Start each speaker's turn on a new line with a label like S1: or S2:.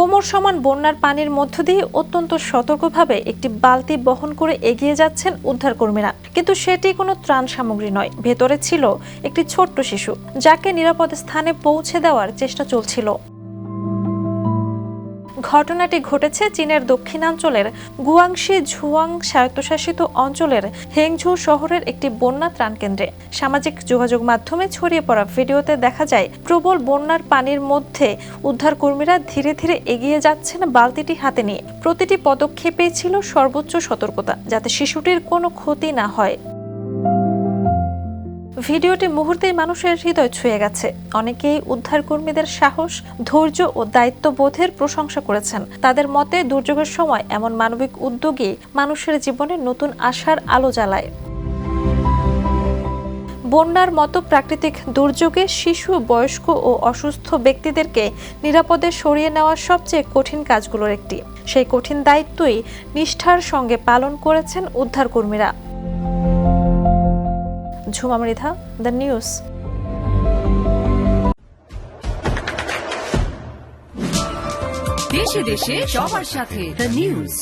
S1: কোমর সমান বন্যার পানির মধ্য দিয়ে অত্যন্ত সতর্কভাবে একটি বালতি বহন করে এগিয়ে যাচ্ছেন উদ্ধারকর্মীরা। কিন্তু সেটি কোনো ত্রাণ সামগ্রী নয়, ভেতরে ছিল একটি ছোট্ট শিশু, যাকে নিরাপদ স্থানে পৌঁছে দেওয়ার চেষ্টা চলছিল। ঘটনাটি ঘটেছে চীনের দক্ষিণাঞ্চলের গুয়াংশি ঝুয়াং স্বায়ত্তশাসিত অঞ্চলের হেংঝু শহরের একটি বন্যা ত্রাণ কেন্দ্রে। সামাজিক যোগাযোগ মাধ্যমে ছড়িয়ে পড়া ভিডিওতে দেখা যায় প্রবল বন্যার পানির মধ্যে উদ্ধারকর্মীরা ধীরে ধীরে এগিয়ে যাচ্ছেন বালতিটি হাতে নিয়ে। প্রতিটি পদক্ষেপেই ছিল সর্বোচ্চ সতর্কতা, যাতে শিশুটির কোনো ক্ষতি না হয়। ভিডিওটি মুহূর্তেই মানুষের হৃদয় ছুঁয়ে গেছে। অনেকেই উদ্ধারকর্মীদের সাহস, ধৈর্য ও দায়িত্ববোধের প্রশংসা করেছেন। তাদের মতে, দুর্যোগের সময় এমন মানবিক উদ্যোগই মানুষের জীবনে নতুন আশার আলো জ্বালায়। বন্যার মতো প্রাকৃতিক দুর্যোগে শিশু, বয়স্ক ও অসুস্থ ব্যক্তিদেরকে নিরাপদে সরিয়ে নেওয়া সবচেয়ে কঠিন কাজগুলোর একটি। সেই কঠিন দায়িত্বই নিষ্ঠার সঙ্গে পালন করেছেন উদ্ধারকর্মীরা। Jhuma Mridha, the news.
S2: দেশে দেশে সবার সাথে দ্য নিউজ।